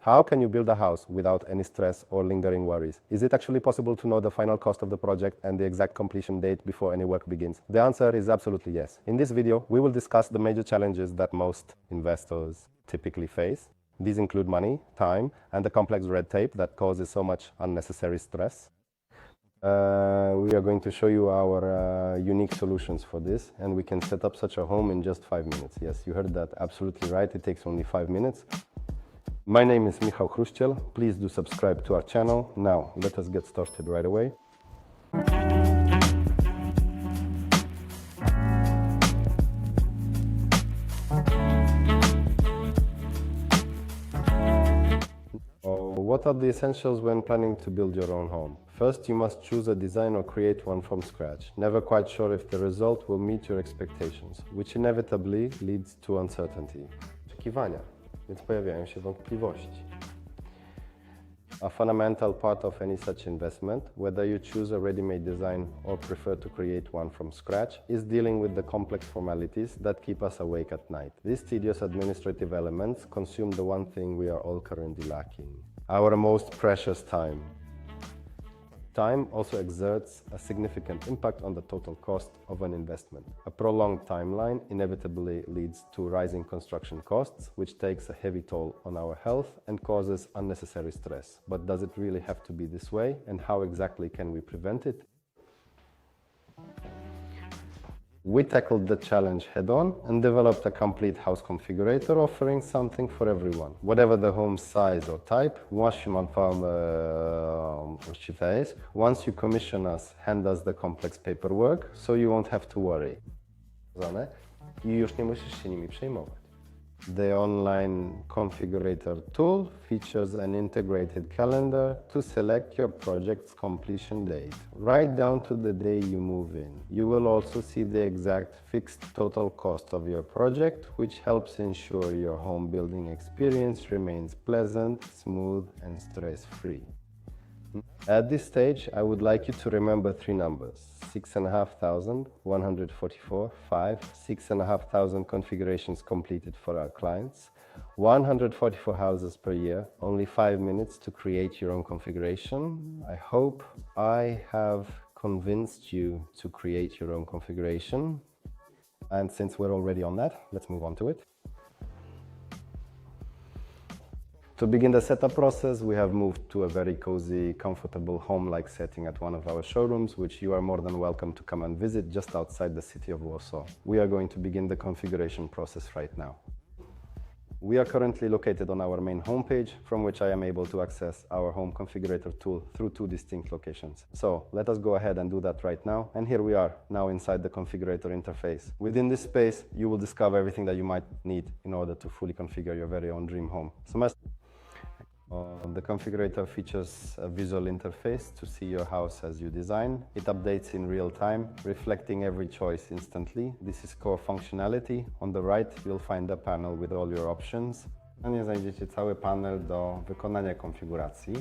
How can you build a house without any stress or lingering worries? Is it actually possible to know the final cost of the project and the exact completion date before any work begins? The answer is absolutely yes. In this video, we will discuss the major challenges that most investors typically face. These include money, time, and the complex red tape that causes so much unnecessary stress. We are going to show you our unique solutions for this, and we can set up such a home in just 5 minutes. Yes, you heard that absolutely right. It takes only 5 minutes. My name is Michał Chruściel. Please do subscribe to our channel. Now, let us get started right away. What are the essentials when planning to build your own home? First, you must choose a design or create one from scratch, never quite sure if the result will meet your expectations, which inevitably leads to uncertainty. Oczekiwania, więc pojawiają się wątpliwości. A fundamental part of any such investment, whether you choose a ready-made design or prefer to create one from scratch, is dealing with the complex formalities that keep us awake at night. These tedious administrative elements consume the one thing we are all currently lacking: our most precious time. Time also exerts a significant impact on the total cost of an investment. A prolonged timeline inevitably leads to rising construction costs, which takes a heavy toll on our health and causes unnecessary stress. But does it really have to be this way, and how exactly can we prevent it? We tackled the challenge head-on and developed a complete house configurator offering something for everyone. Whatever the home size or type, once you commission us, hand us the complex paperwork, so you won't have to worry. I już nie musisz się nimi przejmować. The online configurator tool features an integrated calendar to select your project's completion date, right down to the day you move in. You will also see the exact fixed total cost of your project, which helps ensure your home building experience remains pleasant, smooth, and stress-free. At this stage, I would like you to remember 3 numbers: 6,500, 144, 5, 6,500 configurations completed for our clients, 144 houses per year, only 5 minutes to create your own configuration. I hope I have convinced you to create your own configuration. And since we're already on that, let's move on to it. To begin the setup process, we have moved to a very cozy, comfortable home-like setting at one of our showrooms, which you are more than welcome to come and visit just outside the city of Warsaw. We are going to begin the configuration process right now. We are currently located on our main homepage, from which I am able to access our home configurator tool through 2 distinct locations. So let us go ahead and do that right now. And here we are, now inside the configurator interface. Within this space, you will discover everything that you might need in order to fully configure your very own dream home. The configurator features a visual interface to see your house as you design. It updates in real time, reflecting every choice instantly. This is core functionality. On the right, you'll find a panel with all your options. Na nie znajdziecie cały panel do wykonania konfiguracji.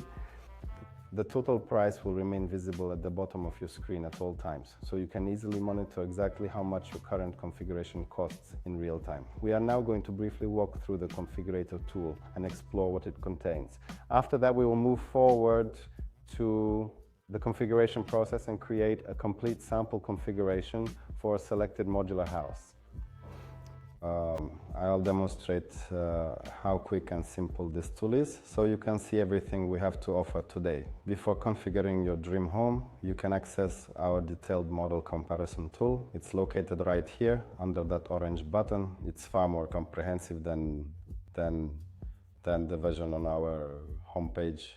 The total price will remain visible at the bottom of your screen at all times, so you can easily monitor exactly how much your current configuration costs in real time. We are now going to briefly walk through the configurator tool and explore what it contains. After that, we will move forward to the configuration process and create a complete sample configuration for a selected modular house. I'll demonstrate how quick and simple this tool is, so you can see everything we have to offer today. Before configuring your dream home, you can access our detailed model comparison tool. It's located right here under that orange button. It's far more comprehensive than the version on our homepage.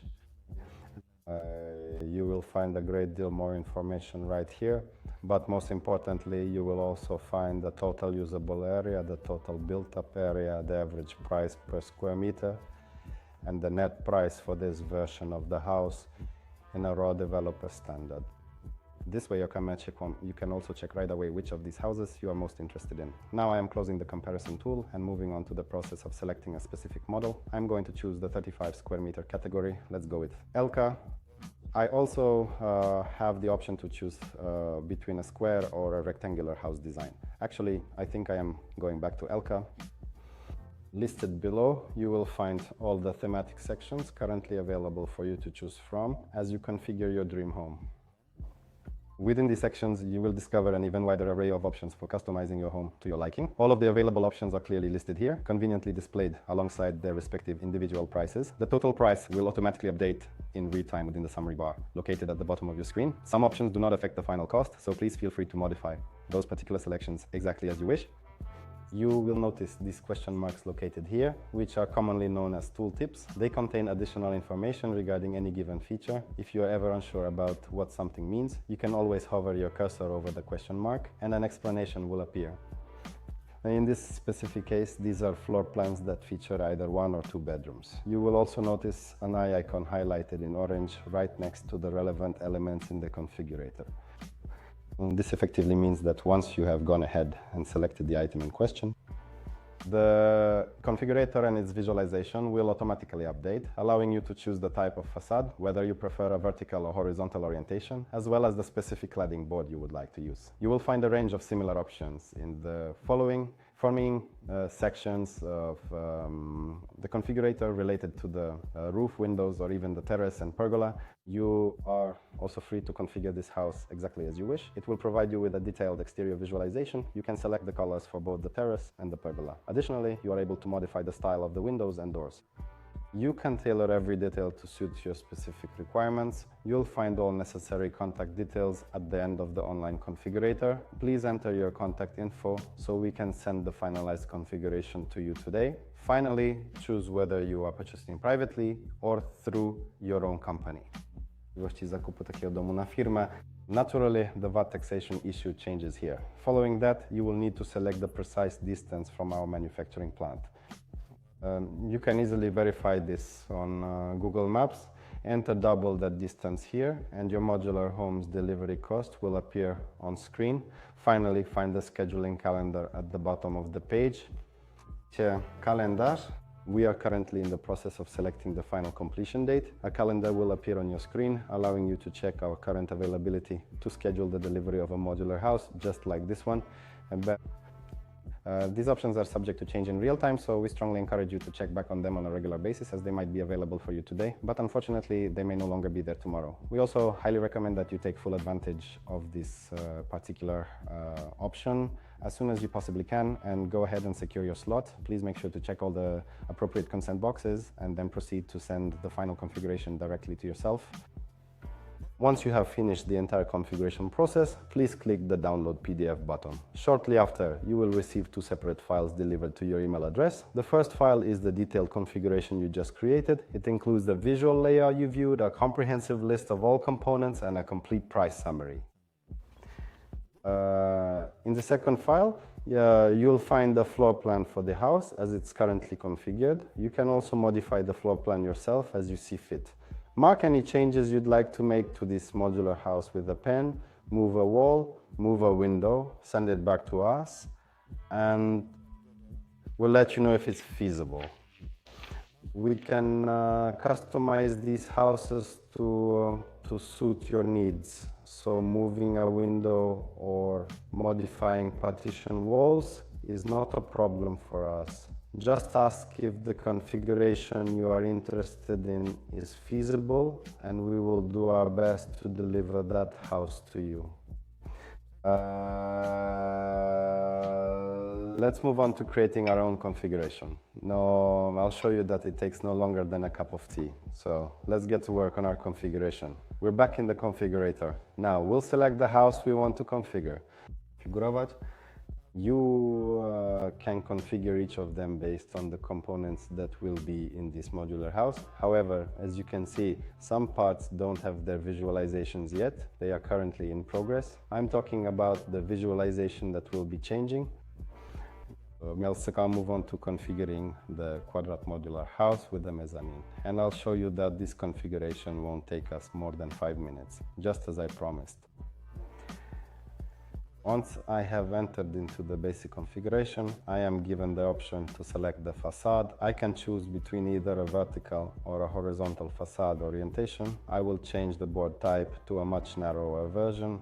You will find a great deal more information right here, but most importantly, you will also find the total usable area, the total built-up area, the average price per square meter, and the net price for this version of the house in a raw developer standard. This way you can also check right away which of these houses you are most interested in. Now I am closing the comparison tool and moving on to the process of selecting a specific model. I'm going to choose the 35 square meter category. Let's go with Elka. I also have the option to choose between a square or a rectangular house design. Actually, I think I am going back to Elka. Listed below, you will find all the thematic sections currently available for you to choose from as you configure your dream home. Within these sections, you will discover an even wider array of options for customizing your home to your liking. All of the available options are clearly listed here, conveniently displayed alongside their respective individual prices. The total price will automatically update in real time within the summary bar located at the bottom of your screen. Some options do not affect the final cost, so please feel free to modify those particular selections exactly as you wish. You will notice these question marks located here, which are commonly known as tooltips. They contain additional information regarding any given feature. If you are ever unsure about what something means, you can always hover your cursor over the question mark and an explanation will appear. In this specific case, these are floor plans that feature either 1 or 2 bedrooms. You will also notice an eye icon highlighted in orange right next to the relevant elements in the configurator. This effectively means that once you have gone ahead and selected the item in question, the configurator and its visualization will automatically update, allowing you to choose the type of facade, whether you prefer a vertical or horizontal orientation, as well as the specific cladding board you would like to use. You will find a range of similar options in the forming sections of the configurator related to the roof, windows, or even the terrace and pergola. You are also free to configure this house exactly as you wish. It will provide you with a detailed exterior visualization. You can select the colors for both the terrace and the pergola. Additionally, you are able to modify the style of the windows and doors. You can tailor every detail to suit your specific requirements. You'll find all necessary contact details at the end of the online configurator. Please enter your contact info so we can send the finalized configuration to you today. Finally, choose whether you are purchasing privately or through your own company. Gości zakupu takiego domu na firmę. Naturally, the VAT taxation issue changes here. Following that, you will need to select the precise distance from our manufacturing plant. You can easily verify this on Google Maps. Enter double that distance here and your modular home's delivery cost will appear on screen. Finally, find the scheduling calendar at the bottom of the page. Calendar. We are currently in the process of selecting the final completion date. A calendar will appear on your screen, allowing you to check our current availability to schedule the delivery of a modular house, just like this one. These options are subject to change in real time, so we strongly encourage you to check back on them on a regular basis as they might be available for you today, but unfortunately they may no longer be there tomorrow. We also highly recommend that you take full advantage of this particular option as soon as you possibly can and go ahead and secure your slot. Please make sure to check all the appropriate consent boxes and then proceed to send the final configuration directly to yourself. Once you have finished the entire configuration process, please click the download PDF button. Shortly after, you will receive 2 separate files delivered to your email address. The first file is the detailed configuration you just created. It includes the visual layout you viewed, a comprehensive list of all components, and a complete price summary. In the second file, you'll find the floor plan for the house as it's currently configured. You can also modify the floor plan yourself as you see fit. Mark any changes you'd like to make to this modular house with a pen, move a wall, move a window, send it back to us, and we'll let you know if it's feasible. We can customize these houses to suit your needs. So moving a window or modifying partition walls is not a problem for us. Just ask if the configuration you are interested in is feasible, and we will do our best to deliver that house to you. Let's move on to creating our own configuration. I'll show you that it takes no longer than a cup of tea. So let's get to work on our configuration. We're back in the configurator. Now we'll select the house we want to configure. Configurować. You can configure each of them based on the components that will be in this modular house. However, as you can see, some parts don't have their visualizations yet. They are currently in progress. I'm talking about the visualization that will be changing. I'll move on to configuring the quadrat modular house with the mezzanine. And I'll show you that this configuration won't take us more than 5 minutes, just as I promised. Once I have entered into the basic configuration, I am given the option to select the facade. I can choose between either a vertical or a horizontal facade orientation. I will change the board type to a much narrower version.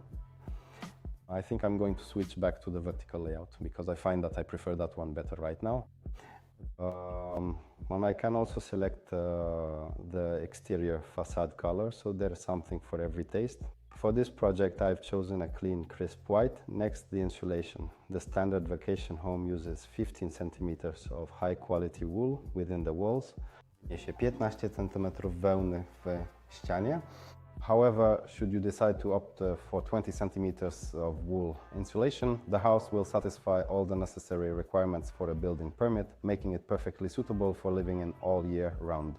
I think I'm going to switch back to the vertical layout because I find that I prefer that one better right now. And I can also select the exterior facade color, so there's something for every taste. For this project, I've chosen a clean, crisp white. Next, the insulation. The standard vacation home uses 15 centimeters of high-quality wool within the walls. Niesie 15 cm wełny w ścianie. However, should you decide to opt for 20 centimeters of wool insulation, the house will satisfy all the necessary requirements for a building permit, making it perfectly suitable for living in all year round.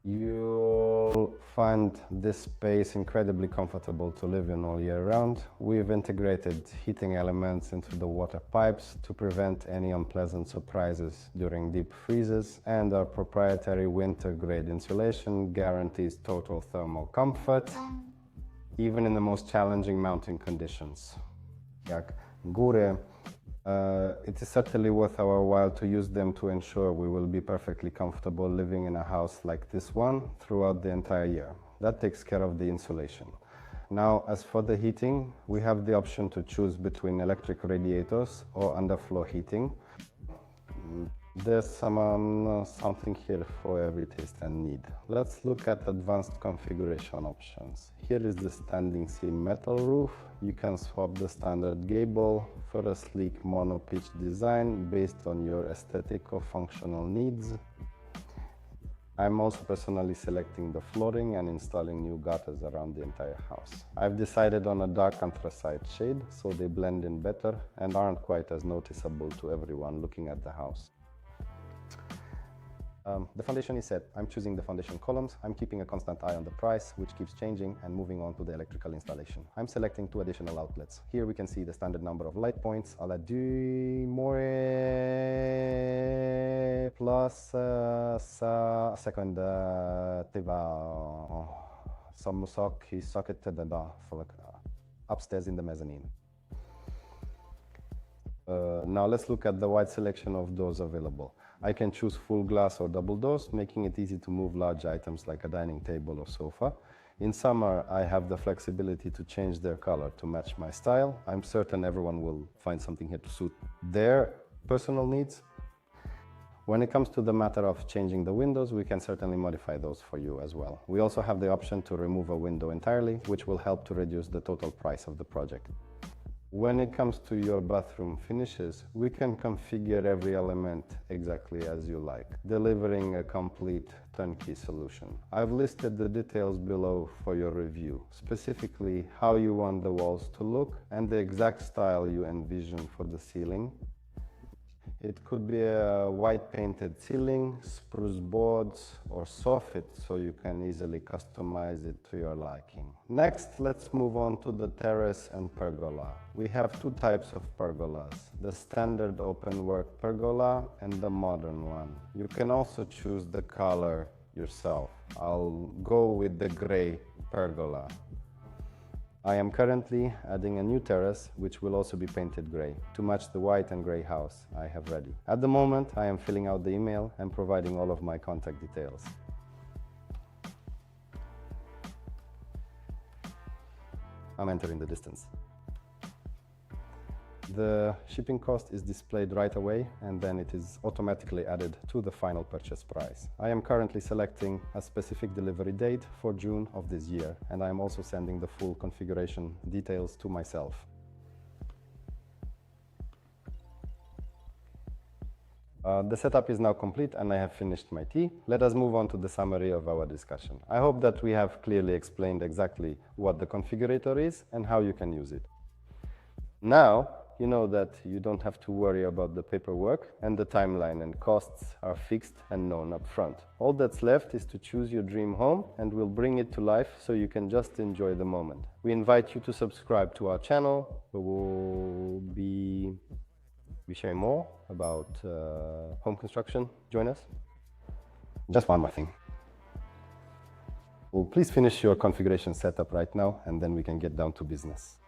You'll find this space incredibly comfortable to live in all year round. We've integrated heating elements into the water pipes to prevent any unpleasant surprises during deep freezes, and our proprietary winter-grade insulation guarantees total thermal comfort, even in the most challenging mountain conditions. Jak góry, it is certainly worth our while to use them to ensure we will be perfectly comfortable living in a house like this one throughout the entire year. That takes care of the insulation. Now, as for the heating, we have the option to choose between electric radiators or underfloor heating. There's something here for every taste and need. Let's look at advanced configuration options. Here is the standing seam metal roof. You can swap the standard gable for a sleek mono-pitch design based on your aesthetic or functional needs. I'm also personally selecting the flooring and installing new gutters around the entire house. I've decided on a dark anthracite shade so they blend in better and aren't quite as noticeable to everyone looking at the house. The foundation is set. I'm choosing the foundation columns. I'm keeping a constant eye on the price, which keeps changing, and moving on to the electrical installation. I'm selecting 2 additional outlets. Here we can see the standard number of light points, alla 2 more plus second some socket upstairs in the mezzanine. Now let's look at the wide selection of doors available. I can choose full glass or double doors, making it easy to move large items like a dining table or sofa. In summer, I have the flexibility to change their color to match my style. I'm certain everyone will find something here to suit their personal needs. When it comes to the matter of changing the windows, we can certainly modify those for you as well. We also have the option to remove a window entirely, which will help to reduce the total price of the project. When it comes to your bathroom finishes, we can configure every element exactly as you like, delivering a complete turnkey solution. I've listed the details below for your review, specifically how you want the walls to look and the exact style you envision for the ceiling. It could be a white painted ceiling, spruce boards, or soffit, so you can easily customize it to your liking. Next, let's move on to the terrace and pergola. We have 2 types of pergolas, the standard open work pergola and the modern one. You can also choose the color yourself. I'll go with the gray pergola. I am currently adding a new terrace, which will also be painted gray, to match the white and gray house I have ready. At the moment, I am filling out the email and providing all of my contact details. I'm entering the distance. The shipping cost is displayed right away, and then it is automatically added to the final purchase price. I am currently selecting a specific delivery date for June of this year, and I am also sending the full configuration details to myself. The setup is now complete and I have finished my tea. Let us move on to the summary of our discussion. I hope that we have clearly explained exactly what the configurator is and how you can use it. Now, you know that you don't have to worry about the paperwork, and the timeline and costs are fixed and known up front. All that's left is to choose your dream home, and we'll bring it to life so you can just enjoy the moment. We invite you to subscribe to our channel. We will be sharing more about home construction. Join us. Just one more thing. Well, please finish your configuration setup right now, and then we can get down to business.